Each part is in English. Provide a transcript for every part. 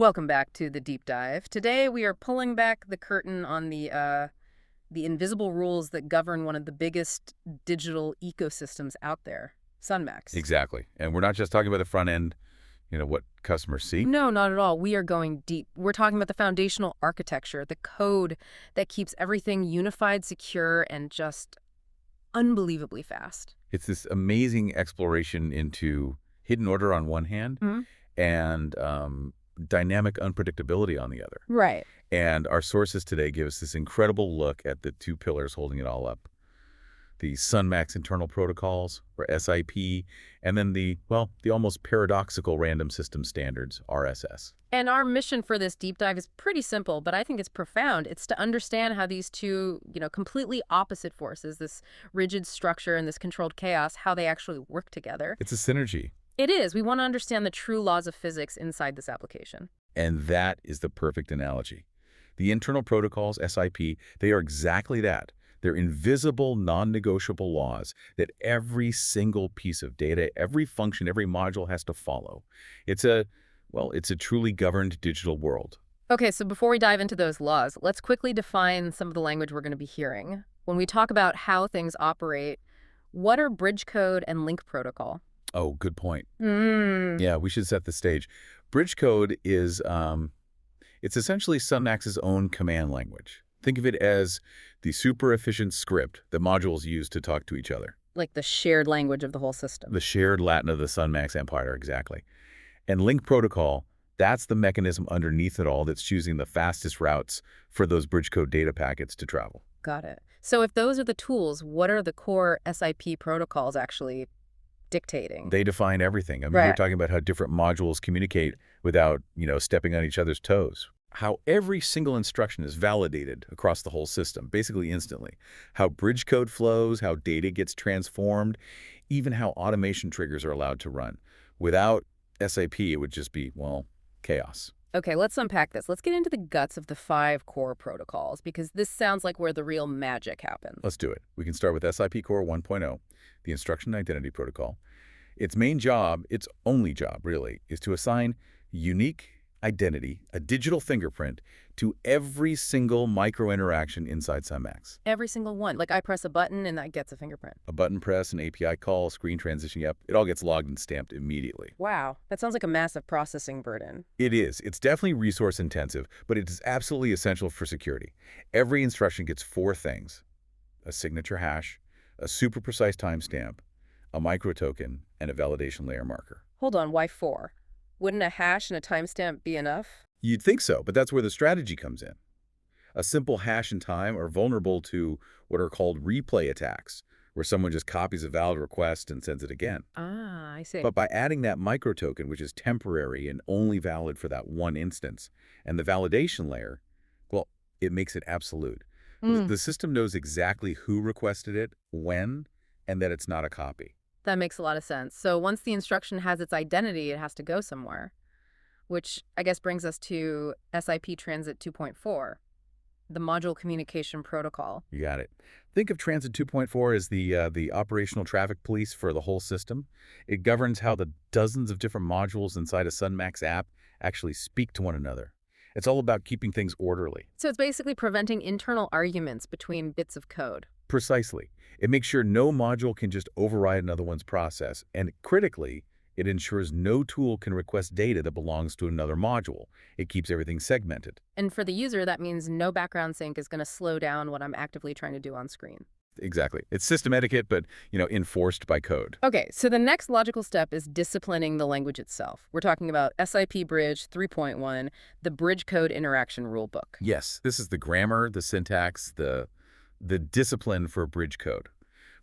Welcome back to the deep dive. Today we are pulling back the curtain on the invisible rules that govern one of the biggest digital ecosystems out there, Sunmax. Exactly. And we're not just talking about the front end, what customers see. No, not at all. We are going deep. We're talking about the foundational architecture, the code that keeps everything unified, secure, and just unbelievably fast. It's this amazing exploration into hidden order on one hand Mhm. and dynamic unpredictability on the other. Right. And our sources today give us this incredible look at the two pillars holding it all up. The Sunmax internal protocols, or SIP, and then the almost paradoxical random system standards, RSS. And our mission for this deep dive is pretty simple, but I think it's profound. It's to understand how these two, completely opposite forces, this rigid structure and this controlled chaos, how they actually work together. It's a synergy. It is. We want to understand the true laws of physics inside this application. And that is the perfect analogy. The internal protocols, SIP, they are exactly that. They're invisible, non-negotiable laws that every single piece of data, every function, every module has to follow. It's a truly governed digital world. Okay, so before we dive into those laws, let's quickly define some of the language we're going to be hearing. When we talk about how things operate, what are bridge code and link protocol? Oh, good point. Mm. Yeah, we should set the stage. Bridge code is, it's essentially Sunmax's own command language. Think of it as the super efficient script that modules use to talk to each other. Like the shared language of the whole system. The shared Latin of the Sunmax empire, exactly. And link protocol, that's the mechanism underneath it all that's choosing the fastest routes for those bridge code data packets to travel. Got it. So if those are the tools, what are the core SIP protocols actually dictating? They define everything. I mean, Right. We're talking about how different modules communicate without, stepping on each other's toes. How every single instruction is validated across the whole system, basically instantly. How bridge code flows, how data gets transformed, even how automation triggers are allowed to run. Without SIP, it would just be, chaos. Okay, let's unpack this. Let's get into the guts of the 5 core protocols, because this sounds like where the real magic happens. Let's do it. We can start with SIP Core 1.0, the Instruction Identity Protocol. Its main job, its only job really, is to assign unique identity, a digital fingerprint, to every single micro-interaction inside Sunmax. Every single one. Like I press a button and that gets a fingerprint. A button press, an API call, screen transition, yep, it all gets logged and stamped immediately. Wow, that sounds like a massive processing burden. It is. It's definitely resource intensive, but it is absolutely essential for security. Every instruction gets 4 things: a signature hash, a super precise timestamp, a microtoken, and a validation layer marker. Hold on, why 4? Wouldn't a hash and a timestamp be enough? You'd think so, but that's where the strategy comes in. A simple hash and time are vulnerable to what are called replay attacks, where someone just copies a valid request and sends it again. Ah, I see. But by adding that microtoken, which is temporary and only valid for that one instance, and the validation layer, it makes it absolute. The system knows exactly who requested it, when, and that it's not a copy. That makes a lot of sense. So once the instruction has its identity, it has to go somewhere, which I guess brings us to SIP Transit 2.4, the Module Communication Protocol. You got it. Think of Transit 2.4 as the operational traffic police for the whole system. It governs how the dozens of different modules inside a Sunmax app actually speak to one another. It's all about keeping things orderly. So it's basically preventing internal arguments between bits of code. Precisely. It makes sure no module can just override another one's process. And critically, it ensures no tool can request data that belongs to another module. It keeps everything segmented. And for the user, that means no background sync is going to slow down what I'm actively trying to do on screen. Exactly. It's system etiquette, but, enforced by code. Okay, so the next logical step is disciplining the language itself. We're talking about SIP Bridge 3.1, the Bridge Code Interaction Rulebook. Yes, this is the grammar, the syntax, the discipline for bridge code.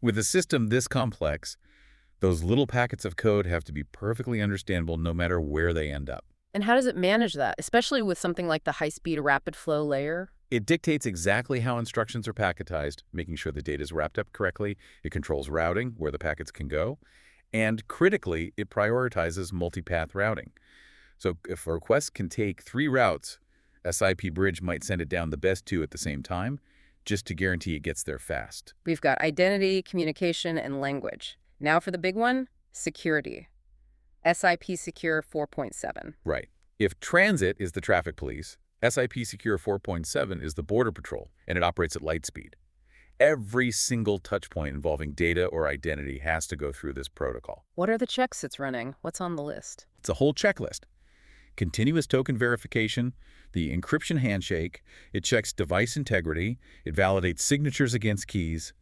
With a system this complex, those little packets of code have to be perfectly understandable no matter where they end up. And how does it manage that, especially with something like the high-speed rapid flow layer? It dictates exactly how instructions are packetized, making sure the data is wrapped up correctly. It controls routing, where the packets can go. And critically, it prioritizes multipath routing. So if a request can take 3 routes, SIP Bridge might send it down the best 2 at the same time, just to guarantee it gets there fast. We've got identity, communication, and language. Now for the big one, security. SIP Secure 4.7. Right. If transit is the traffic police, SIP Secure 4.7 is the border patrol, and it operates at light speed. Every single touch point involving data or identity has to go through this protocol. What are the checks it's running? What's on the list? It's a whole checklist. Continuous token verification, the encryption handshake, it checks device integrity, it validates signatures against keys,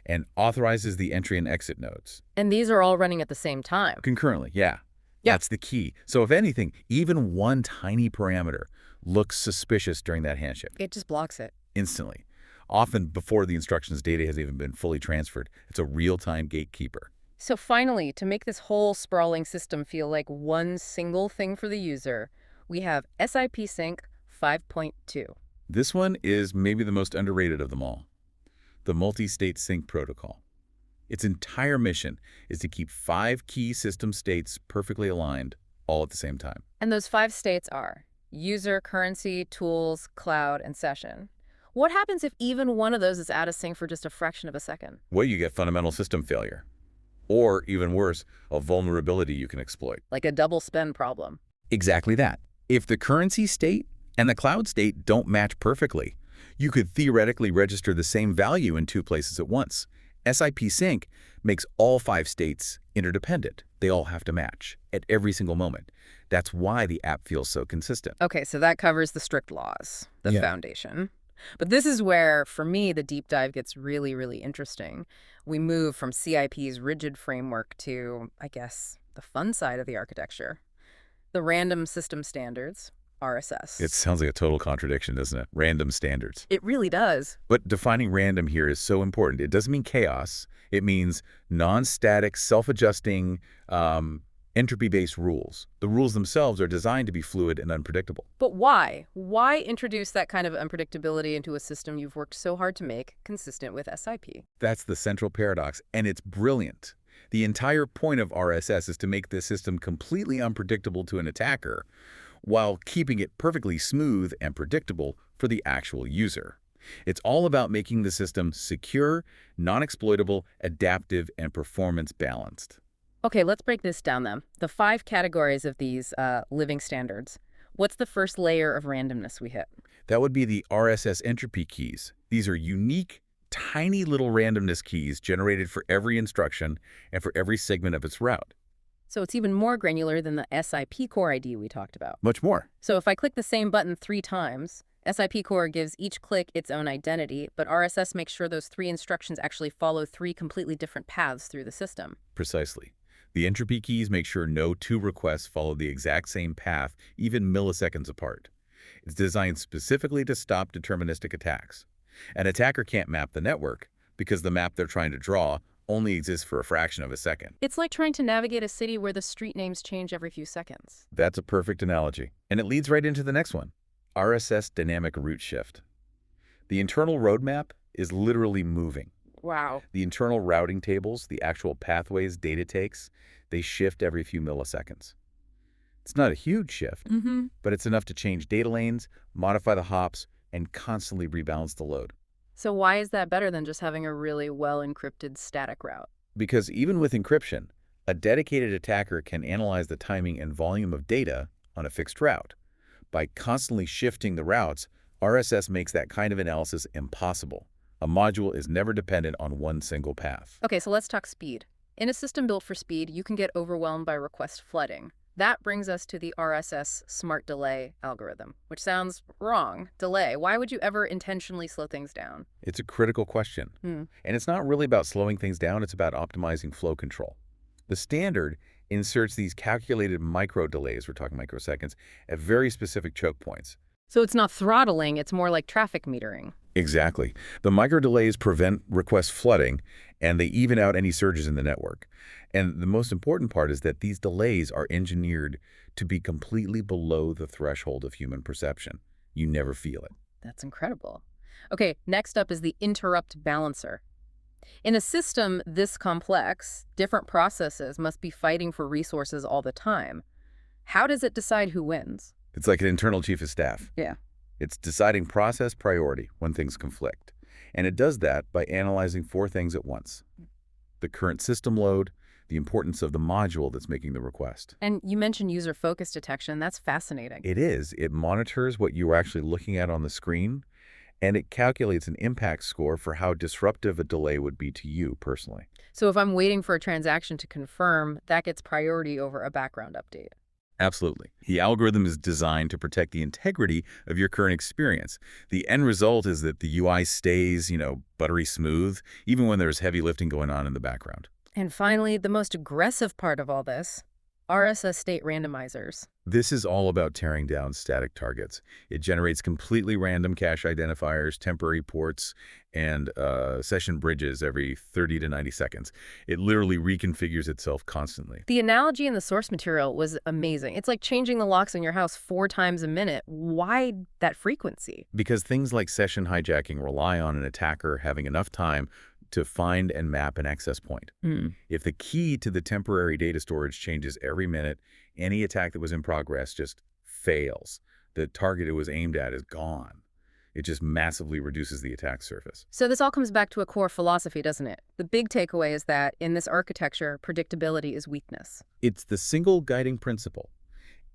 and authorizes the entry and exit nodes. And these are all running at the same time. Concurrently, yeah. Yeah. That's the key. So if anything, even one tiny parameter looks suspicious during that handshake. It just blocks it. Instantly. Often before the instructions data has even been fully transferred. It's a real-time gatekeeper. So finally, to make this whole sprawling system feel like one single thing for the user, we have SIP Sync 5.2. This one is maybe the most underrated of them all. The multi-state sync protocol. Its entire mission is to keep 5 key system states perfectly aligned all at the same time. And those 5 states are user, currency, tools, cloud, and session. What happens if even one of those is out of sync for just a fraction of a second? Well, you get fundamental system failure. Or, even worse, a vulnerability you can exploit. Like a double spend problem. Exactly that. If the currency state and the cloud state don't match perfectly, you could theoretically register the same value in 2 places at once. SIP Sync makes all 5 states interdependent. They all have to match at every single moment. That's why the app feels so consistent. Okay, so that covers the strict laws, the Yeah. foundation. But this is where, for me, the deep dive gets really, really interesting. We move from CIP's rigid framework to, I guess, the fun side of the architecture. The random system standards, RSS. It sounds like a total contradiction, doesn't it? Random standards. It really does. But defining random here is so important. It doesn't mean chaos. It means non-static, self-adjusting, entropy-based rules. The rules themselves are designed to be fluid and unpredictable. But why? Why introduce that kind of unpredictability into a system you've worked so hard to make consistent with SIP? That's the central paradox, and it's brilliant. The entire point of RSS is to make this system completely unpredictable to an attacker, while keeping it perfectly smooth and predictable for the actual user. It's all about making the system secure, non-exploitable, adaptive, and performance-balanced. Okay, let's break this down then. The 5 categories of these living standards. What's the first layer of randomness we hit? That would be the RSS entropy keys. These are unique, tiny little randomness keys generated for every instruction and for every segment of its route. So it's even more granular than the SIP core ID we talked about. Much more. So if I click the same button 3 times, SIP core gives each click its own identity, but RSS makes sure those 3 instructions actually follow 3 completely different paths through the system. Precisely. The entropy keys make sure no 2 requests follow the exact same path, even milliseconds apart. It's designed specifically to stop deterministic attacks. An attacker can't map the network because the map they're trying to draw only exists for a fraction of a second. It's like trying to navigate a city where the street names change every few seconds. That's a perfect analogy. And it leads right into the next one. RSS dynamic route shift. The internal roadmap is literally moving. Wow. The internal routing tables, the actual pathways data takes, they shift every few milliseconds. It's not a huge shift, but it's enough to change data lanes, modify the hops, and constantly rebalance the load. So why is that better than just having a really well-encrypted static route? Because even with encryption, a dedicated attacker can analyze the timing and volume of data on a fixed route. By constantly shifting the routes, RSS makes that kind of analysis impossible. A module is never dependent on one single path. Okay, so let's talk speed. In a system built for speed, you can get overwhelmed by request flooding. That brings us to the RSS smart delay algorithm, which sounds wrong. Delay. Why would you ever intentionally slow things down? It's a critical question. And it's not really about slowing things down, it's about optimizing flow control. The standard inserts these calculated micro delays, we're talking microseconds, at very specific choke points. So it's not throttling, it's more like traffic metering. Exactly. The micro delays prevent request flooding, and they even out any surges in the network. And the most important part is that these delays are engineered to be completely below the threshold of human perception. You never feel it. That's incredible. Okay, next up is the interrupt balancer. In a system this complex, different processes must be fighting for resources all the time. How does it decide who wins? It's like an internal chief of staff. Yeah. It's deciding process priority when things conflict. And it does that by analyzing 4 things at once: the current system load, the importance of the module that's making the request. And you mentioned user focus detection. That's fascinating. It is. It monitors what you are actually looking at on the screen, and it calculates an impact score for how disruptive a delay would be to you personally. So if I'm waiting for a transaction to confirm, that gets priority over a background update. Absolutely. The algorithm is designed to protect the integrity of your current experience. The end result is that the UI stays, buttery smooth, even when there's heavy lifting going on in the background. And finally, the most aggressive part of all this, RSS state randomizers. This is all about tearing down static targets. It generates completely random cache identifiers, temporary ports, and session bridges every 30 to 90 seconds. It literally reconfigures itself constantly. The analogy in the source material was amazing. It's like changing the locks in your house 4 times a minute. Why that frequency? Because things like session hijacking rely on an attacker having enough time to find and map an access point. If the key to the temporary data storage changes every minute, any attack that was in progress just fails. The target it was aimed at is gone. It just massively reduces the attack surface. So this all comes back to a core philosophy, doesn't it? The big takeaway is that in this architecture, predictability is weakness. It's the single guiding principle.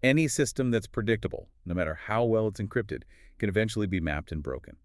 Any system that's predictable, no matter how well it's encrypted, can eventually be mapped and broken.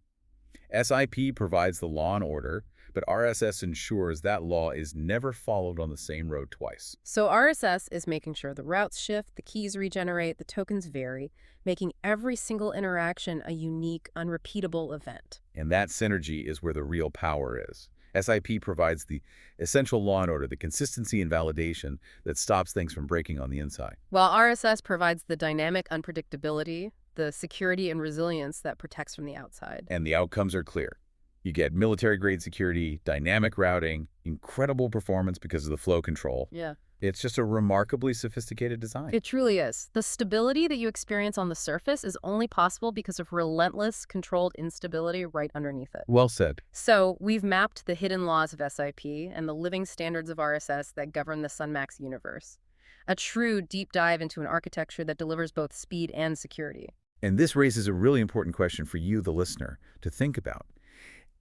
SIP provides the law and order, but RSS ensures that law is never followed on the same road twice. So RSS is making sure the routes shift, the keys regenerate, the tokens vary, making every single interaction a unique, unrepeatable event. And that synergy is where the real power is. SIP provides the essential law and order, the consistency and validation that stops things from breaking on the inside. While RSS provides the dynamic unpredictability, the security and resilience that protects from the outside. And the outcomes are clear. You get military-grade security, dynamic routing, incredible performance because of the flow control. Yeah. It's just a remarkably sophisticated design. It truly is. The stability that you experience on the surface is only possible because of relentless, controlled instability right underneath it. Well said. So we've mapped the hidden laws of SIP and the living standards of RSS that govern the Sunmax universe. A true deep dive into an architecture that delivers both speed and security. And this raises a really important question for you, the listener, to think about.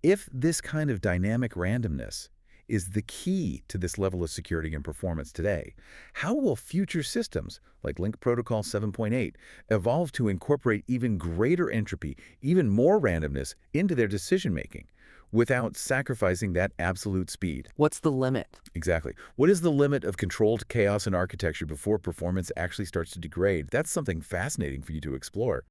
If this kind of dynamic randomness is the key to this level of security and performance today, how will future systems, like Link Protocol 7.8, evolve to incorporate even greater entropy, even more randomness into their decision-making without sacrificing that absolute speed? What's the limit? Exactly. What is the limit of controlled chaos in architecture before performance actually starts to degrade? That's something fascinating for you to explore.